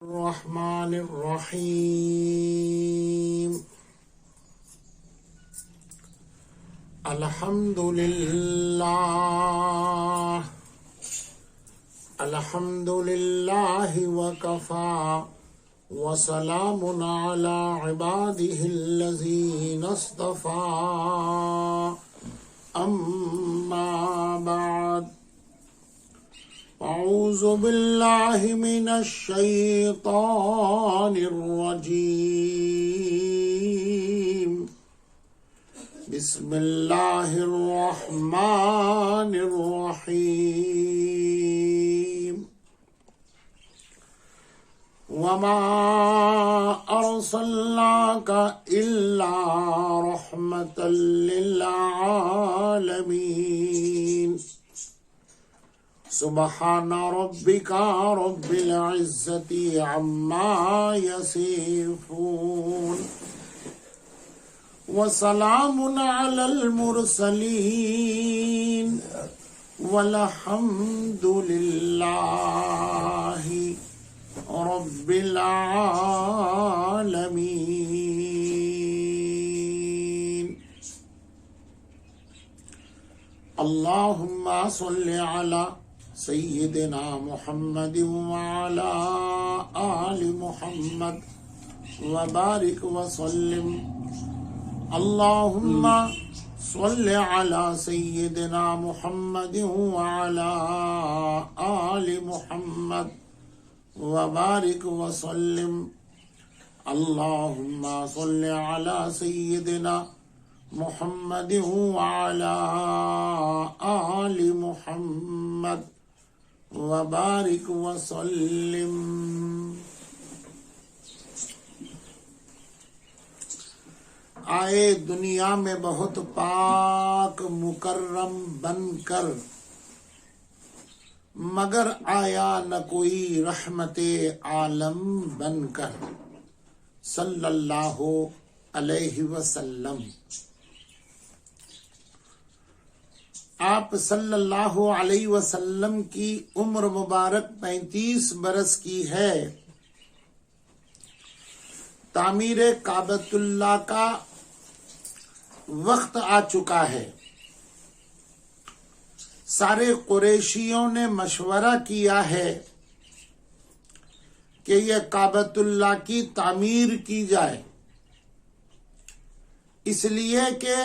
الرحمن الرحیم الحمد للہ وکفى وسلام علی عباده الذین اصطفى اما بعد اعوذ باللہ من الشیطان الرجیم بسم اللہ الرحمن الرحیم وما ارسلناک الا رحمة للعالمین سبحان ربک رب العزة عما یصفون وسلام علی المرسلین والحمد للہ رب العالمین اللہم صل علی سیدنا محمد وعلى آل محمد وبارک وسلم اللہم صل علی سیدنا محمد وعلى آل محمد وبارک وسلم اللہم صل علی سیدنا محمد وعلى آل محمد وبارک وسلم آئے دنیا میں بہت پاک مکرم بن کر مگر آیا نہ کوئی رحمت عالم بن کر صلی اللہ علیہ وسلم۔ آپ صلی اللہ علیہ وسلم کی عمر مبارک 35 برس کی ہے۔ تعمیر کعبۃ اللہ کا وقت آ چکا ہے۔ سارے قریشیوں نے مشورہ کیا ہے کہ یہ کعبۃ اللہ کی تعمیر کی جائے، اس لیے کہ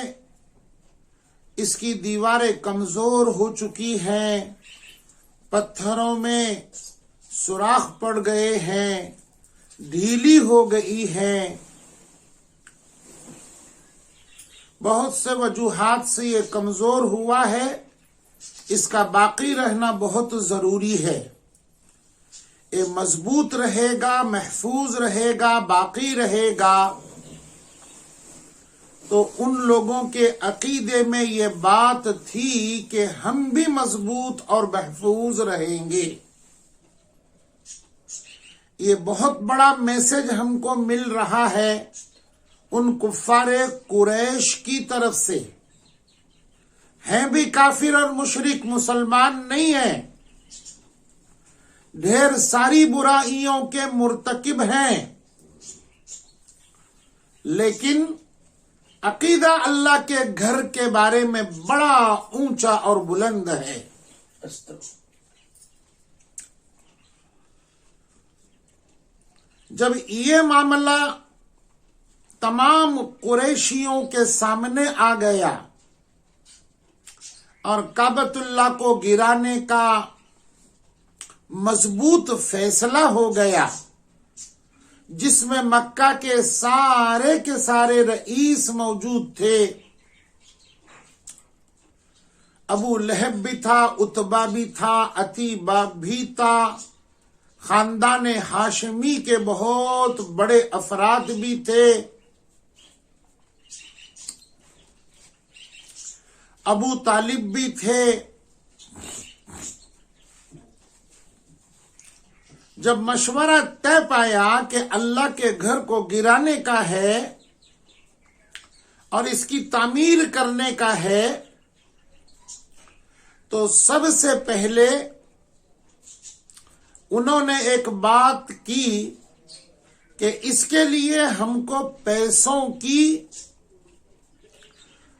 اس کی دیواریں کمزور ہو چکی ہیں، پتھروں میں سوراخ پڑ گئے ہیں، ڈھیلی ہو گئی ہیں، بہت سے وجوہات سے یہ کمزور ہوا ہے، اس کا باقی رہنا بہت ضروری ہے۔ یہ مضبوط رہے گا، محفوظ رہے گا، باقی رہے گا تو ان لوگوں کے عقیدے میں یہ بات تھی کہ ہم بھی مضبوط اور محفوظ رہیں گے۔ یہ بہت بڑا میسج ہم کو مل رہا ہے ان کفار قریش کی طرف سے، ہیں بھی کافر اور مشرک، مسلمان نہیں ہیں، ڈھیر ساری برائیوں کے مرتکب ہیں، لیکن عقیدہ اللہ کے گھر کے بارے میں بڑا اونچا اور بلند ہے۔ جب یہ معاملہ تمام قریشیوں کے سامنے آ گیا اور کعبۃ اللہ کو گرانے کا مضبوط فیصلہ ہو گیا، جس میں مکہ کے سارے رئیس موجود تھے، ابو لہب بھی تھا، عتبہ بھی تھا، عتیبہ بھی تھا، خاندان ہاشمی کے بہت بڑے افراد بھی تھے، ابو طالب بھی تھے۔ جب مشورہ طے پایا کہ اللہ کے گھر کو گرانے کا ہے اور اس کی تعمیر کرنے کا ہے، تو سب سے پہلے انہوں نے ایک بات کی کہ اس کے لیے ہم کو پیسوں کی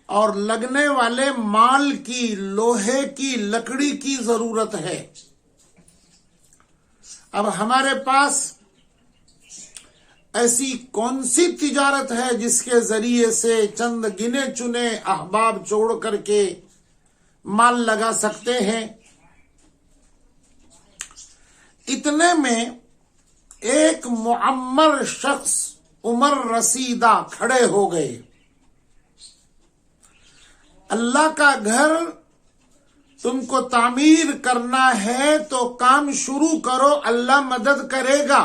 اور لگنے والے مال کی، لوہے کی، لکڑی کی ضرورت ہے۔ اب ہمارے پاس ایسی کون سی تجارت ہے جس کے ذریعے سے چند گنے چنے احباب چھوڑ کر کے مال لگا سکتے ہیں؟ اتنے میں ایک معمر شخص عمر رسیدہ کھڑے ہو گئے۔ اللہ کا گھر تم کو تعمیر کرنا ہے تو کام شروع کرو، اللہ مدد کرے گا،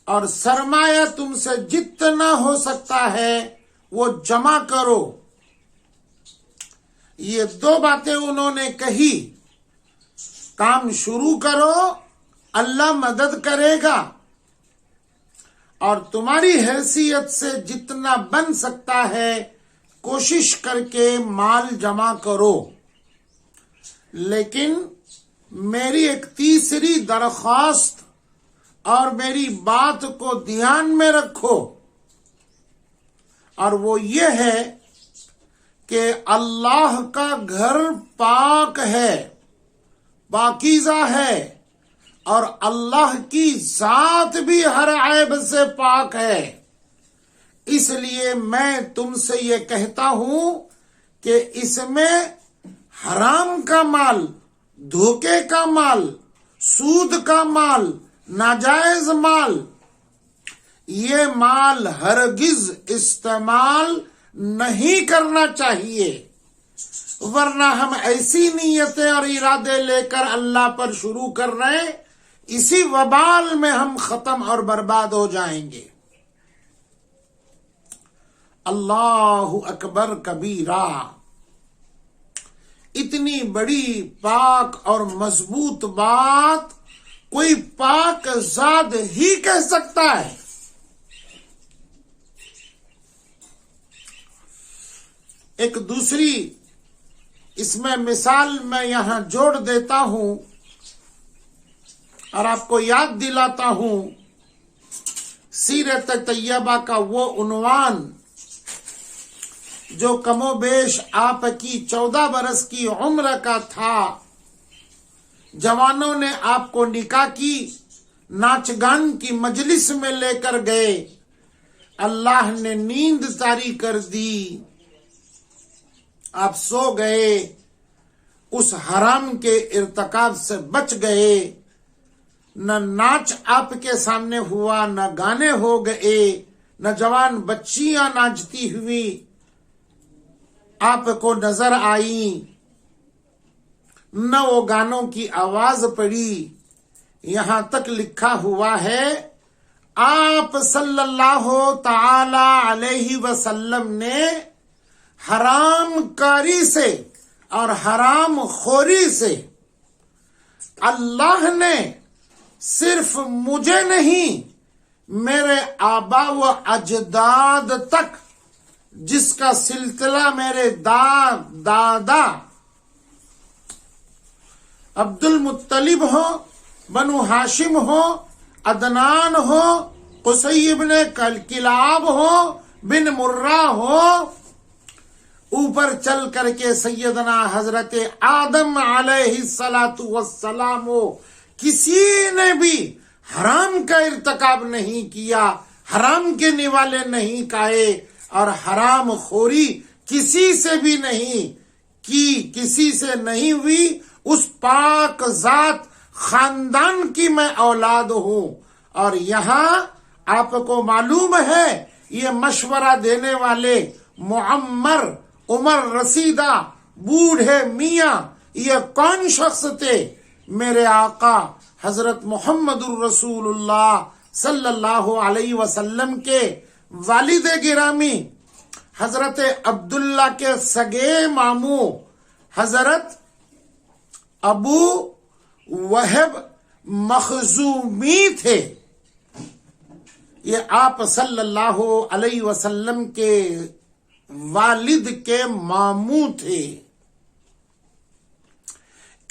اور سرمایہ تم سے جتنا ہو سکتا ہے وہ جمع کرو۔ یہ دو باتیں انہوں نے کہی، کام شروع کرو، اللہ مدد کرے گا، اور تمہاری حیثیت سے جتنا بن سکتا ہے کوشش کر کے مال جمع کرو۔ لیکن میری ایک تیسری درخواست اور میری بات کو دھیان میں رکھو، اور وہ یہ ہے کہ اللہ کا گھر پاک ہے، پاکیزہ ہے، اور اللہ کی ذات بھی ہر عیب سے پاک ہے۔ اس لیے میں تم سے یہ کہتا ہوں کہ اس میں حرام کا مال، دھوکے کا مال، سود کا مال، ناجائز مال، یہ مال ہرگز استعمال نہیں کرنا چاہیے، ورنہ ہم ایسی نیتیں اور ارادے لے کر اللہ پر شروع کر رہے ہیں، اسی وبال میں ہم ختم اور برباد ہو جائیں گے۔ اللہ اکبر کبیرہ۔ اتنی بڑی پاک اور مضبوط بات کوئی پاک ذات ہی کہہ سکتا ہے۔ ایک دوسری اس میں مثال میں یہاں جوڑ دیتا ہوں اور آپ کو یاد دلاتا ہوں، سیرت طیبہ کا وہ عنوان جو کم و بیش آپ کی 14 برس کی عمر کا تھا، جوانوں نے آپ کو نکاح کی، ناچ گان کی مجلس میں لے کر گئے، اللہ نے نیند طاری کر دی، آپ سو گئے، اس حرام کے ارتکاب سے بچ گئے، نہ ناچ آپ کے سامنے ہوا، نہ گانے ہو گئے، نہ جوان بچیاں ناچتی ہوئی آپ کو نظر آئیں، نہ وہ گانوں کی آواز پڑی۔ یہاں تک لکھا ہوا ہے آپ صلی اللہ تعالی علیہ وسلم نے حرام کاری سے اور حرام خوری سے اللہ نے صرف مجھے نہیں، میرے آبا و اجداد تک، جس کا سلسلہ میرے دادا عبد المطلب ہو، بنو ہاشم ہو، عدنان ہو، قصی بن کلاب ہو، بن مرہ ہو، اوپر چل کر کے سیدنا حضرت آدم علیہ السلام ہو، کسی نے بھی حرام کا ارتکاب نہیں کیا، حرام کے نوالے نہیں کھائے، اور حرام خوری کسی سے بھی نہیں کی، کسی سے نہیں ہوئی۔ اس پاک ذات خاندان کی میں اولاد ہوں، اور یہاں آپ کو معلوم ہے یہ مشورہ دینے والے معمر عمر رسیدہ بوڑھے میاں یہ کون شخص تھے؟ میرے آقا حضرت محمد الرسول اللہ صلی اللہ علیہ وسلم کے والد گرامی حضرت عبداللہ کے سگے ماموں حضرت ابو وہب مخزومی تھے۔ یہ آپ صلی اللہ علیہ وسلم کے والد کے ماموں تھے۔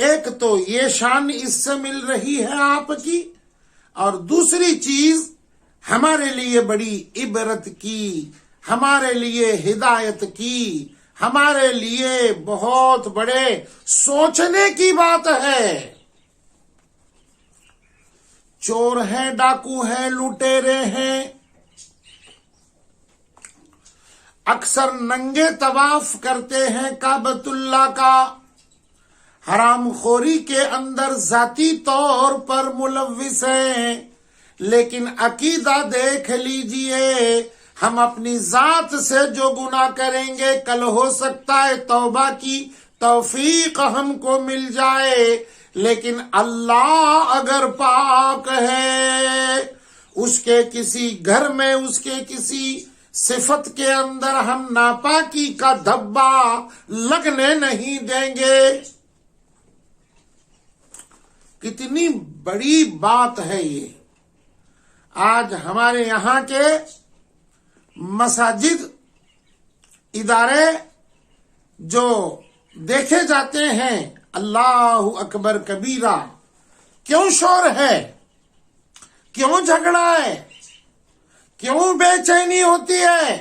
ایک تو یہ شان اس سے مل رہی ہے آپ کی، اور دوسری چیز ہمارے لیے بڑی عبرت کی، ہمارے لیے ہدایت کی، ہمارے لیے بہت بڑے سوچنے کی بات ہے۔ چور ہیں، ڈاکو ہیں، لٹیرے ہیں، اکثر ننگے طواف کرتے ہیں کعبۃ اللہ کا، حرام خوری کے اندر ذاتی طور پر ملوث ہیں، لیکن عقیدہ دیکھ لیجئے، ہم اپنی ذات سے جو گناہ کریں گے کل ہو سکتا ہے توبہ کی توفیق ہم کو مل جائے، لیکن اللہ اگر پاک ہے، اس کے کسی گھر میں، اس کے کسی صفت کے اندر ہم ناپاکی کا دھبا لگنے نہیں دیں گے۔ کتنی بڑی بات ہے یہ۔ آج ہمارے یہاں کے مساجد، ادارے جو دیکھے جاتے ہیں، اللہ اکبر کبیرہ، کیوں شور ہے، کیوں جھگڑا ہے، کیوں بے چینی ہوتی ہے،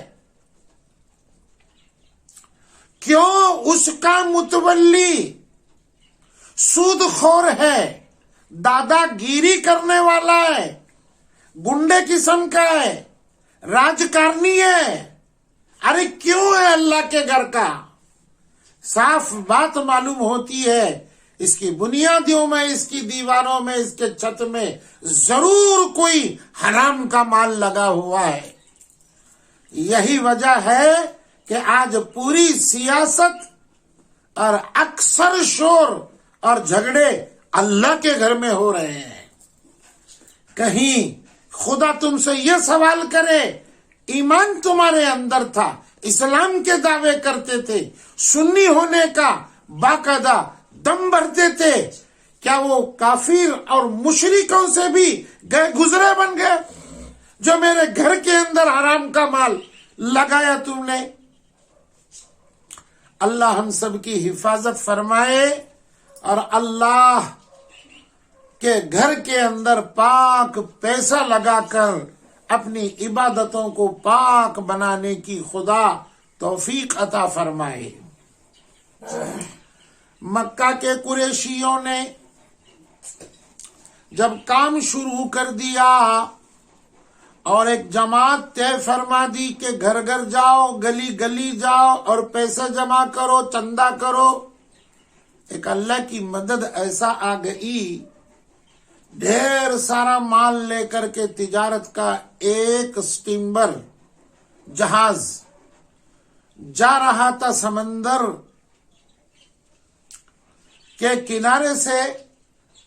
کیوں اس کا متولی سود خور ہے، دادا گیری کرنے والا ہے، گنڈے قسم کا ہے، راجکارنی ہے؟ ارے کیوں ہے اللہ کے گھر کا؟ صاف بات معلوم ہوتی ہے، اس کی بنیادوں میں، اس کی دیواروں میں، اس کے چھت میں ضرور کوئی حرام کا مال لگا ہوا ہے۔ یہی وجہ ہے کہ آج پوری سیاست اور اکثر شور اور جھگڑے اللہ کے گھر میں ہو رہے ہیں۔ کہیں خدا تم سے یہ سوال کرے، ایمان تمہارے اندر تھا، اسلام کے دعوے کرتے تھے، سنی ہونے کا باقاعدہ دم بھرتے تھے، کیا وہ کافر اور مشرکوں سے بھی گئے گزرے بن گئے جو میرے گھر کے اندر حرام کا مال لگایا تم نے؟ اللہ ہم سب کی حفاظت فرمائے، اور اللہ کے گھر کے اندر پاک پیسہ لگا کر اپنی عبادتوں کو پاک بنانے کی خدا توفیق عطا فرمائے۔ مکہ کے قریشیوں نے جب کام شروع کر دیا اور ایک جماعت طے فرما دی کہ گھر گھر جاؤ، گلی گلی جاؤ اور پیسے جمع کرو، چندہ کرو، ایک اللہ کی مدد ایسا آ گئی، ڈھیر سارا مال لے کر کے تجارت کا ایک سٹیمر جہاز جا رہا تھا سمندر کے کنارے سے،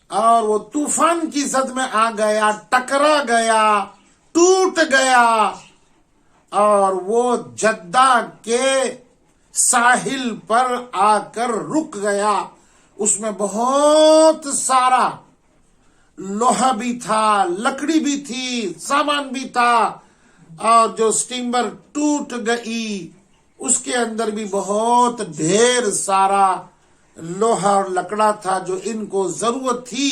اور وہ طوفان کی زد میں آ گیا، ٹکرا گیا، ٹوٹ گیا، اور وہ جدہ کے ساحل پر آ کر رک گیا۔ اس میں بہت سارا لوہا بھی تھا، لکڑی بھی تھی، سامان بھی تھا، اور جو سٹیمر ٹوٹ گئی اس کے اندر بھی بہت ڈھیر سارا لوہا اور لکڑا تھا جو ان کو ضرورت تھی۔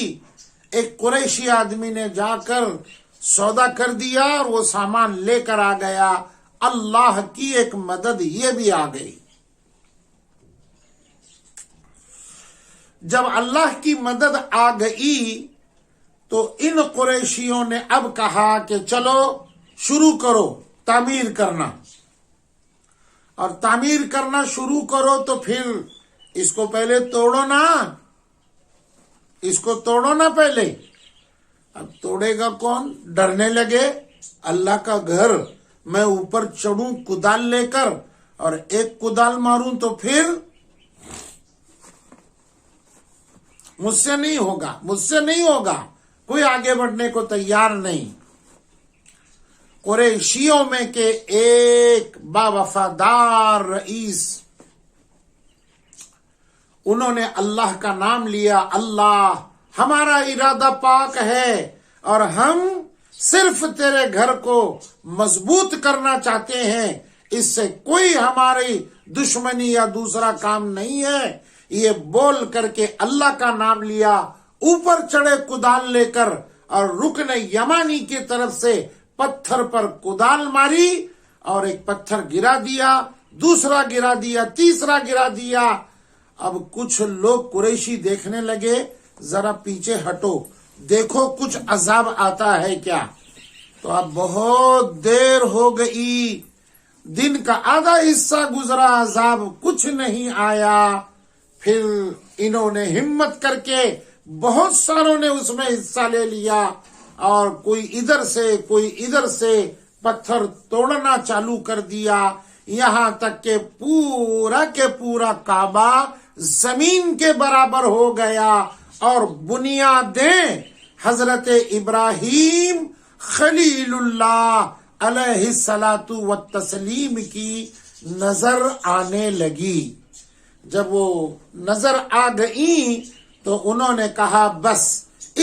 ایک قریشی آدمی نے جا کر سودا کر دیا اور وہ سامان لے کر آ گیا۔ اللہ کی ایک مدد یہ بھی آ گئی۔ جب اللہ کی مدد آ گئی تو ان قریشیوں نے اب کہا کہ چلو شروع کرو تعمیر کرنا، اور تعمیر کرنا شروع کرو تو پھر اس کو پہلے توڑو نا، اس کو توڑو نا پہلے۔ اب توڑے گا کون؟ ڈرنے لگے، اللہ کا گھر میں اوپر چڑھوں کدال لے کر اور ایک کدال ماروں تو پھر مجھ سے نہیں ہوگا، مجھ سے نہیں ہوگا، کوئی آگے بڑھنے کو تیار نہیں۔ قریشیوں میں کے ایک باوفادار رئیس، انہوں نے اللہ کا نام لیا، اللہ ہمارا ارادہ پاک ہے اور ہم صرف تیرے گھر کو مضبوط کرنا چاہتے ہیں، اس سے کوئی ہماری دشمنی یا دوسرا کام نہیں ہے۔ یہ بول کر کے اللہ کا نام لیا، اوپر چڑھے کدال لے کر اور رکن یمانی کی طرف سے پتھر پر کدال ماری اور ایک پتھر گرا دیا، دوسرا گرا دیا، تیسرا گرا دیا۔ اب کچھ لوگ قریشی دیکھنے لگے، ذرا پیچھے ہٹو، دیکھو کچھ عذاب آتا ہے کیا۔ تو اب بہت دیر ہو گئی، دن کا آدھا حصہ گزرا، عذاب کچھ نہیں آیا۔ پھر انہوں نے ہمت کر کے بہت ساروں نے اس میں حصہ لے لیا اور کوئی ادھر سے کوئی ادھر سے پتھر توڑنا چالو کر دیا، یہاں تک کہ پورا کے پورا کعبہ زمین کے برابر ہو گیا اور بنیادیں حضرت ابراہیم خلیل اللہ علیہ الصلاۃ والتسلیم کی نظر آنے لگی۔ جب وہ نظر آ گئی تو انہوں نے کہا بس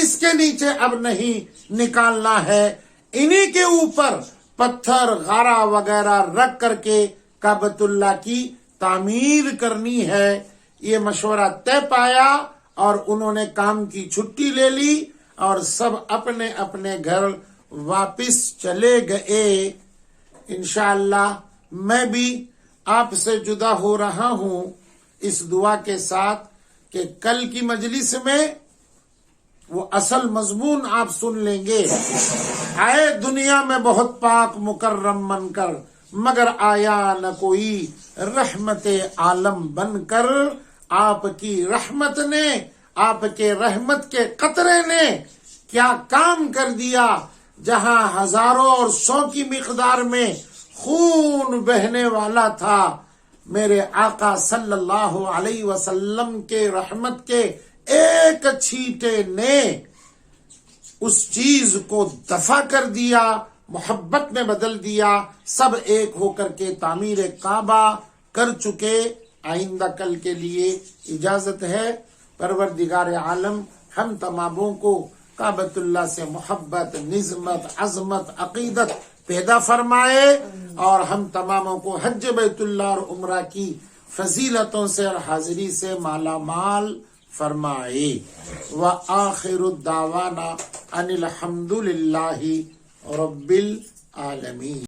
اس کے نیچے اب نہیں نکالنا ہے، انہی کے اوپر پتھر غارہ وغیرہ رکھ کر کے کعبۃ اللہ کی تعمیر کرنی ہے۔ یہ مشورہ طے پایا اور انہوں نے کام کی چھٹی لے لی اور سب اپنے اپنے گھر واپس چلے گئے۔ انشاءاللہ میں بھی آپ سے جدا ہو رہا ہوں اس دعا کے ساتھ کہ کل کی مجلس میں وہ اصل مضمون آپ سن لیں گے۔ آئے دنیا میں بہت پاک مکرم من کر، مگر آیا نہ کوئی رحمت عالم بن کر۔ آپ کی رحمت نے، آپ کے رحمت کے قطرے نے کیا کام کر دیا، جہاں ہزاروں اور 100 کی مقدار میں خون بہنے والا تھا، میرے آقا صلی اللہ علیہ وسلم کے رحمت کے ایک چھینٹے نے اس چیز کو دفع کر دیا، محبت میں بدل دیا، سب ایک ہو کر کے تعمیر کعبہ کر چکے۔ آئندہ کل کے لیے اجازت ہے۔ پروردگار عالم ہم تماموں کو کعبۃ اللہ سے محبت، نظمت، عظمت، عقیدت پیدا فرمائے اور ہم تماموں کو حج بیت اللہ اور عمرہ کی فضیلتوں سے اور حاضری سے مالا مال فرمائے۔ وآخر الدعوانا ان الحمد للہ رب العالمین۔